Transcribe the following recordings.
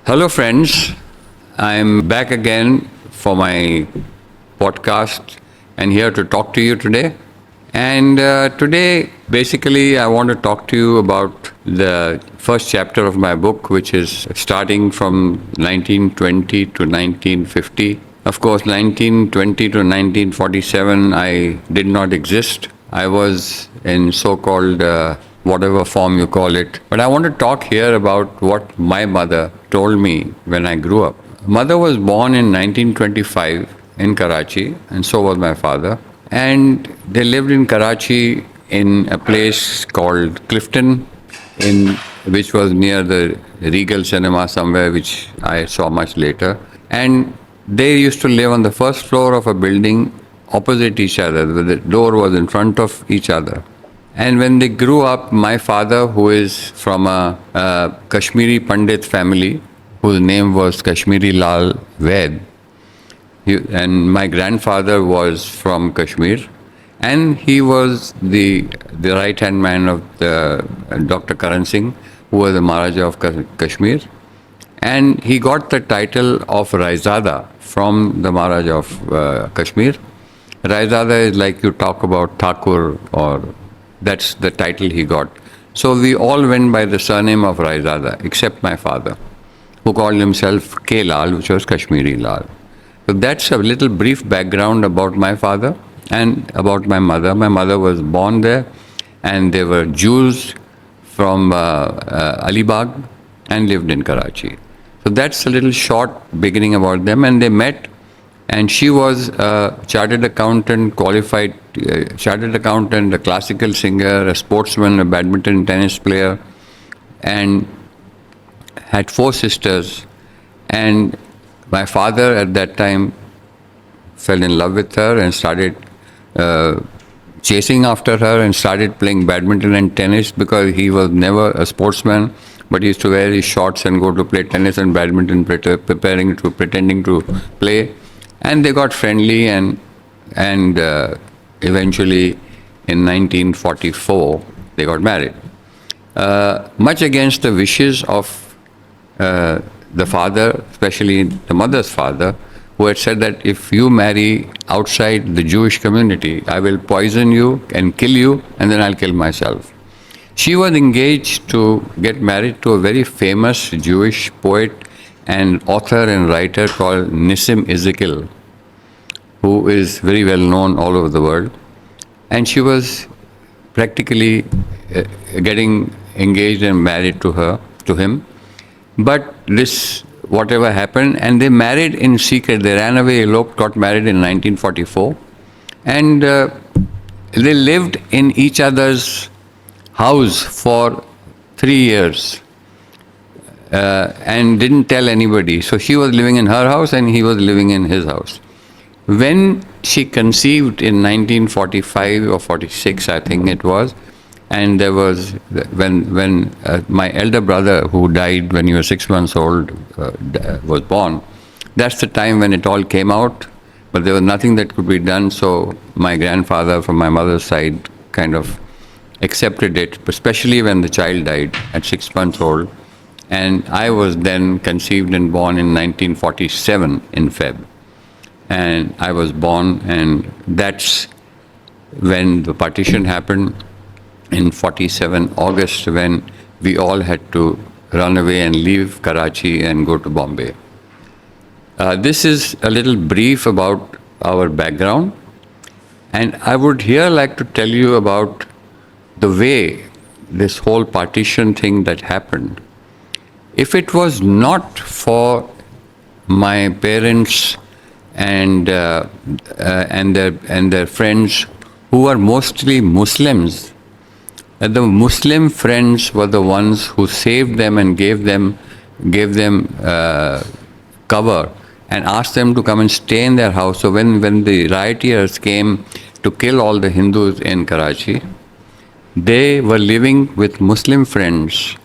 Hello, friends. I'm back again for my podcast and here to talk to you today. And today, basically, I want to talk to you about the first chapter of my book, which is starting from 1920 to 1950. Of course, 1920 to 1947, I did not exist. I was in so called whatever form you call it. But I want to talk here about what my mother told me when I grew up. Mother was born in 1925 in Karachi, and so was my father. And they lived in Karachi in a place called Clifton, in which was near the Regal Cinema somewhere, which I saw much later. And they used to live on the first floor of a building opposite each other. The door was in front of each other. And when they grew up, my father, who is from a Kashmiri Pandit family, whose name was Kashmiri Lal Ved, and my grandfather was from Kashmir, and he was the right hand man of the Dr. Karan Singh, who was the Maharaja of Kashmir, and he got the title of Raizada from the Maharaja of Kashmir. Raizada is like you talk about Thakur, or that's the title he got. So we all went by the surname of Raizada, except my father, who called himself K. Lal, which was Kashmiri Lal. So that's a little brief background about my father and about my mother. My mother was born there, and they were Jews from Alibag and lived in Karachi. So that's a little short beginning about them. And they met, and she was a chartered accountant, qualified chartered accountant, a classical singer, a sportsman, a badminton, tennis player, and had 4 sisters. And my father at that time fell in love with her and started chasing after her and started playing badminton and tennis, because he was never a sportsman, but he used to wear his shorts and go to play tennis and badminton, pretending to play. And they got friendly, and eventually in 1944 they got married. Much against the wishes of the father, especially the mother's father, who had said that if you marry outside the Jewish community, I will poison you and kill you, and then I'll kill myself. She was engaged to get married to a very famous Jewish poet and author and writer called Nissim Ezekiel, who is very well known all over the world. And she was practically getting engaged and married to him. But this, whatever happened, and they married in secret. They ran away, eloped, got married in 1944. And they lived in each other's house for 3 years and didn't tell anybody. So she was living in her house and he was living in his house. When she conceived in 1945 or 46, I think it was, and there was, when my elder brother, who died when he was 6 months old, was born, that's the time when it all came out, but there was nothing that could be done. So my grandfather from my mother's side kind of accepted it, especially when the child died at 6 months old. And I was then conceived and born in 1947 in Feb. And I was born, and that's when the partition happened in 47 August, when we all had to run away and leave Karachi and go to Bombay. This is a little brief about our background, and I would here like to tell you about the way this whole partition thing that happened. If it was not for my parents and their friends, who were mostly Muslims, the Muslim friends were the ones who saved them and gave them cover and asked them to come and stay in their house. So when the rioters came to kill all the Hindus in Karachi, they were living with Muslim friends,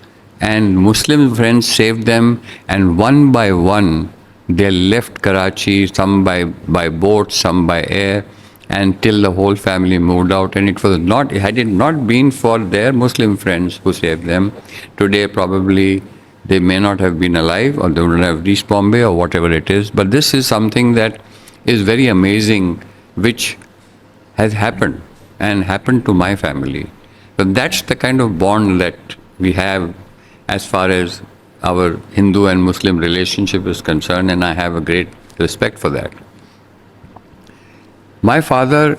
and Muslim friends saved them, and one by one they left Karachi, some by boat, some by air, until the whole family moved out. And it was not, had it not been for their Muslim friends who saved them, today probably They may not have been alive, or they would have reached Bombay, or whatever it is. But this is something that is very amazing, which has happened and happened to my family. So that's the kind of bond that we have as far as our Hindu and Muslim relationship is concerned, and I have a great respect for that. My father,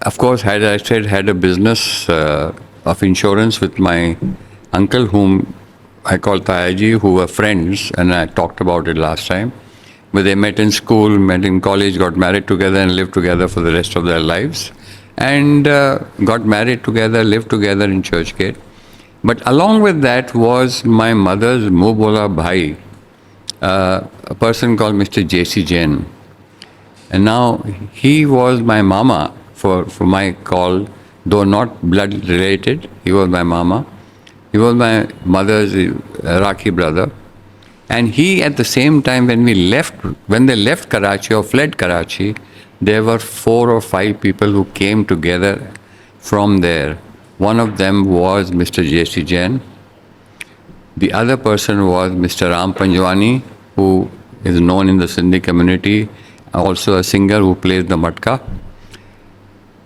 of course, had, I said, had a business of insurance with my uncle, whom I call Tayaji, who were friends, and I talked about it last time. But they met in school, met in college, got married together, and lived together for the rest of their lives. And got married together, lived together in Churchgate. But along with that was my mother's Mubola Bhai, a person called Mr. J.C. Jain. And now he was my mama for my call, though not blood related. He was my mama. He was my mother's Rakhi brother. And he, at the same time, when they left Karachi or fled Karachi, there were 4 or 5 people who came together from there. One of them was Mr. J.C. Jain. The other person was Mr. Ram Panjwani, who is known in the Sindhi community, also a singer who plays the matka.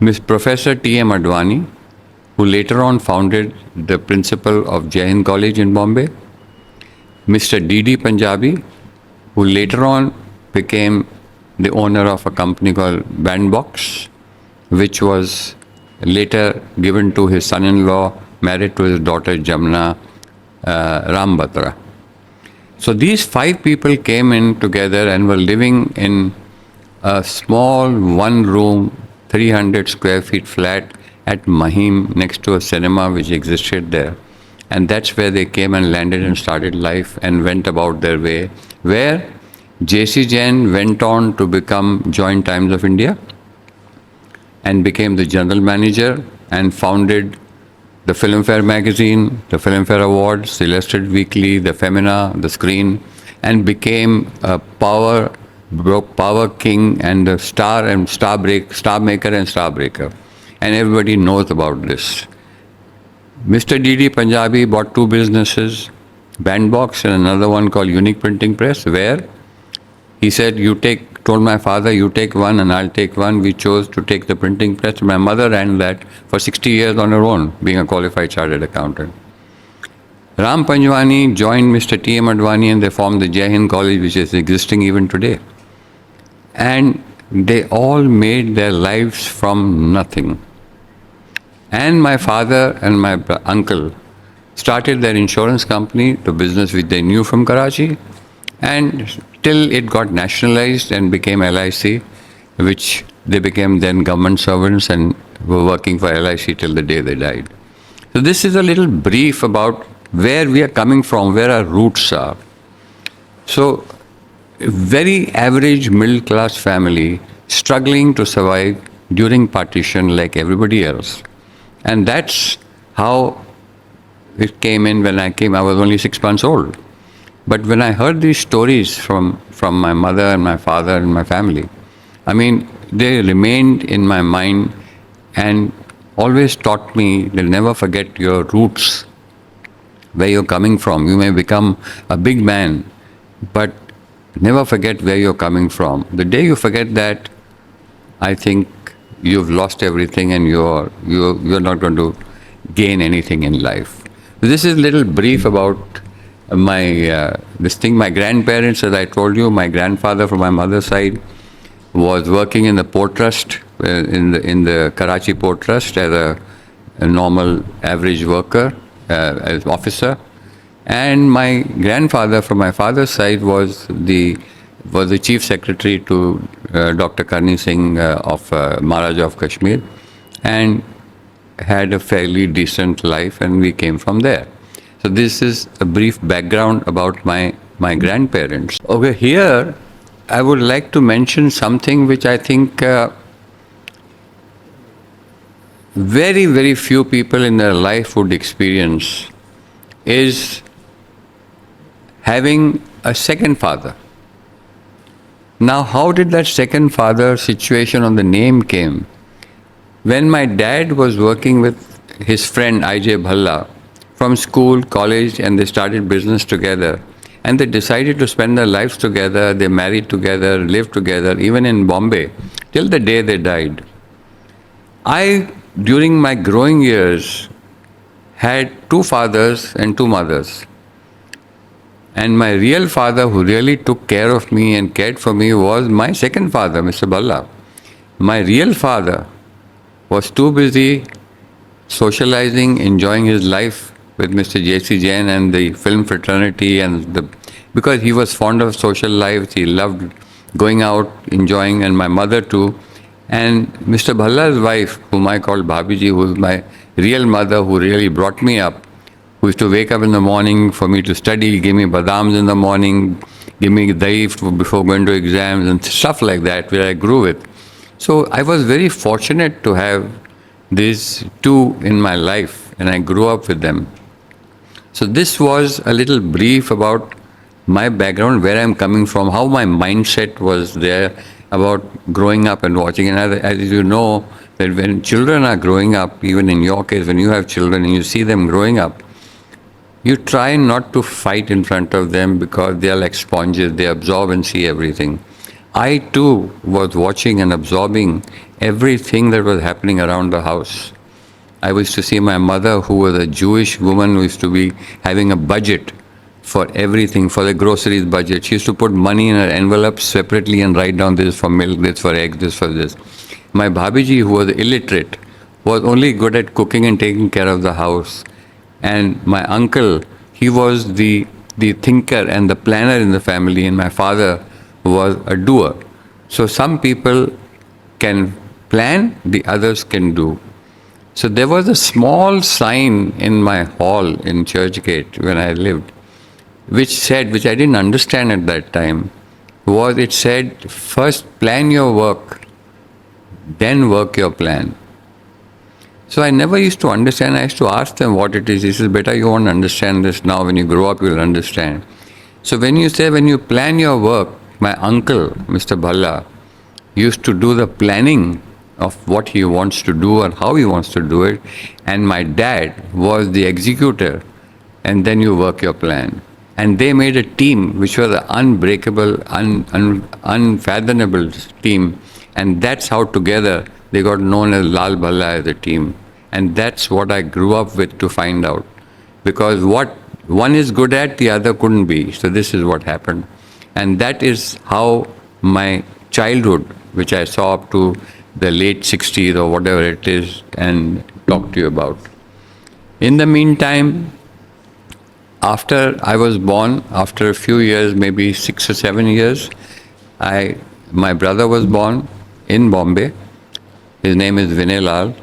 Miss Professor T.M. Advani, who later on founded the principal of Jain College in Bombay. Mr. D.D. Punjabi, who later on became the owner of a company called Bandbox, which was later given to his son-in-law, married to his daughter Jamna Rambatra. So these 5 people came in together and were living in a small 1-room, 300 square feet flat at Mahim, next to a cinema which existed there. And that's where they came and landed and started life and went about their way, where J.C. Jain went on to become Joint Times of India and became the general manager and founded the Filmfare magazine, the Filmfare Awards, the Illustrated Weekly, the Femina, the Screen, and became a power king and a star maker and star breaker. And everybody knows about this. Mr. D.D. Punjabi bought 2 businesses, Bandbox and another one called Unique Printing Press, where he said, told my father, you take one and I'll take one. We chose to take the printing press. My mother ran that for 60 years on her own, being a qualified chartered accountant. Ram Panjwani joined Mr. T.M. Advani and they formed the Jai Hind College, which is existing even today. And they all made their lives from nothing. And my father and my uncle started their insurance company, the business which they knew from Karachi, and till it got nationalized and became LIC, which they became then government servants and were working for LIC till the day they died. So this is a little brief about where we are coming from, where our roots are. So a very average middle-class family struggling to survive during partition like everybody else. And that's how it came in when I came. I was only 6 months old. But when I heard these stories from my mother and my father and my family, I mean, they remained in my mind and always taught me to never forget your roots, where you're coming from. You may become a big man, but never forget where you're coming from. The day you forget that, I think you've lost everything and you're not going to gain anything in life. This is a little brief about this thing. My grandparents, as I told you, my grandfather from my mother's side was working in the port trust, in the Karachi port trust as a normal average worker, as officer. And my grandfather from my father's side was the chief secretary to Dr. Karni Singh of Maharaja of Kashmir, and had a fairly decent life, and we came from there. So this is a brief background about my grandparents. Over here, I would like to mention something which I think very, very few people in their life would experience, is having a second father. Now, how did that second father situation on the name came? When my dad was working with his friend I.J. Bhalla from school, college, and they started business together. And they decided to spend their lives together. They married together, lived together, even in Bombay, till the day they died. During my growing years, had two fathers and two mothers. And my real father, who really took care of me and cared for me, was my second father, Mr. Balla. My real father was too busy socializing, enjoying his life with Mr. J.C. Jain and the film fraternity, because he was fond of social life. He loved going out, enjoying, and my mother too. And Mr. Bhalla's wife, whom I called Bhabiji, who was my real mother, who really brought me up, who used to wake up in the morning for me to study, give me badams in the morning, give me dahi before going to exams and stuff like that, where I grew with. So I was very fortunate to have these two in my life, and I grew up with them. So this was a little brief about my background, where I'm coming from, how my mindset was there about growing up and watching. And as you know, that when children are growing up, even in your case, when you have children and you see them growing up, you try not to fight in front of them, because they are like sponges, they absorb and see everything. I too was watching and absorbing everything that was happening around the house. I used to see my mother, who was a Jewish woman, who used to be having a budget for everything, for the groceries budget. She used to put money in her envelopes separately and write down, this for milk, this for eggs, this for this. My Bhabiji, who was illiterate, was only good at cooking and taking care of the house. And my uncle, he was the thinker and the planner in the family, and my father was a doer. So some people can plan, the others can do. So there was a small sign in my hall in Churchgate when I lived, which I didn't understand at that time, it said, first plan your work, then work your plan. So I never used to understand. I used to ask them what it is. He says, beta, you won't understand this now. When you grow up, you'll understand. So when you plan your work, my uncle, Mr. Bhalla, used to do the planning of what he wants to do and how he wants to do it. And my dad was the executor. And then you work your plan. And they made a team which was an unbreakable, unfathomable team. And that's how together they got known as Lal Bhalla as a team. And that's what I grew up with to find out. Because what one is good at, the other couldn't be. So this is what happened. And that is how my childhood, which I saw up to the late 60s or whatever it is, and talk to you about. In the meantime, after I was born, after a few years, maybe 6 or 7 years, my brother was born in Bombay. His name is Vinay Lal.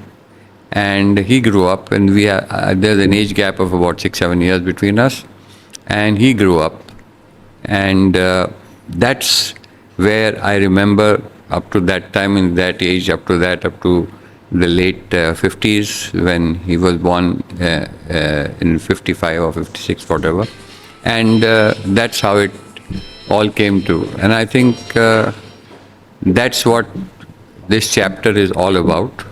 And he grew up, and there's an age gap of about 6-7 years between us. And he grew up. And that's where I remember up to that time, in that age, up to the late 50s, when he was born in 55 or 56, whatever. And that's how it all came to. And I think that's what this chapter is all about.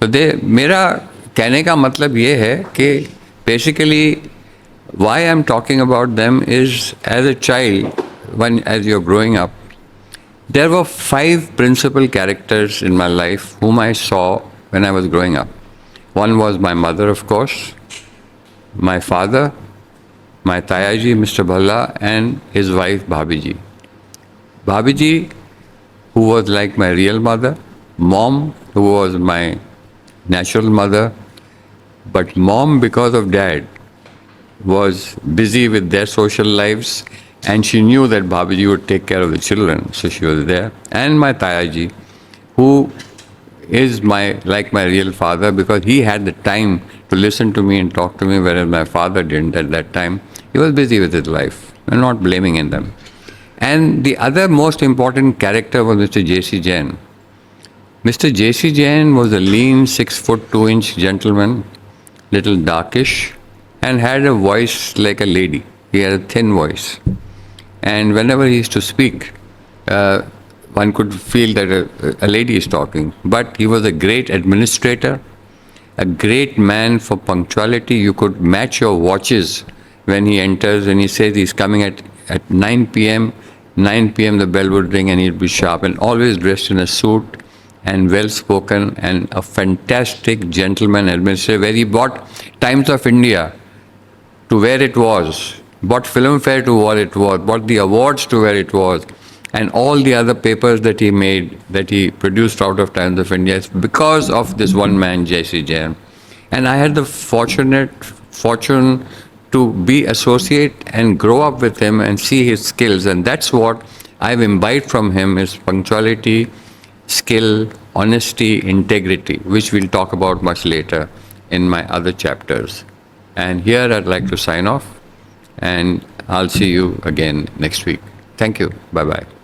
तो मेरा कहने का मतलब ये है कि basically why I'm talking about them is, as a child, as you're growing up, there were 5 principal characters in my life whom I saw when I was growing up. One was my mother, of course, my father, my Tayaji, Mr. Bhalla, and his wife, Bhabiji. Bhabiji, who was like my real mother, mom, who was my natural mother, but mom, because of dad, was busy with their social lives, and she knew that Bhabiji would take care of the children, so she was there. And my Tayaji, who is like my real father, because he had the time to listen to me and talk to me, whereas my father didn't at that time. He was busy with his life. I'm not blaming in them. And the other most important character was Mr. J.C. Jain. Mr. J.C. Jain was a lean 6'2" gentleman, little darkish, and had a voice like a lady. He had a thin voice. And whenever he used to speak, one could feel that a lady is talking. But he was a great administrator, a great man for punctuality. You could match your watches when he enters, and he says he's coming at 9 p.m. 9 p.m. the bell would ring and he'd be sharp, and always dressed in a suit and well spoken, and a fantastic gentleman administrator, where he brought Times of India to where it was, brought Filmfare to what it was, brought the awards to where it was, and all the other papers that he made, that he produced out of Times of India, it's because of this one man, J.C. Jain. And I had the fortune to be associate and grow up with him and see his skills, and that's what I've imbibed from him, is punctuality, skill, honesty, integrity, which we'll talk about much later in my other chapters. And here I'd like to sign off, and I'll see you again next week. Thank you. Bye-bye.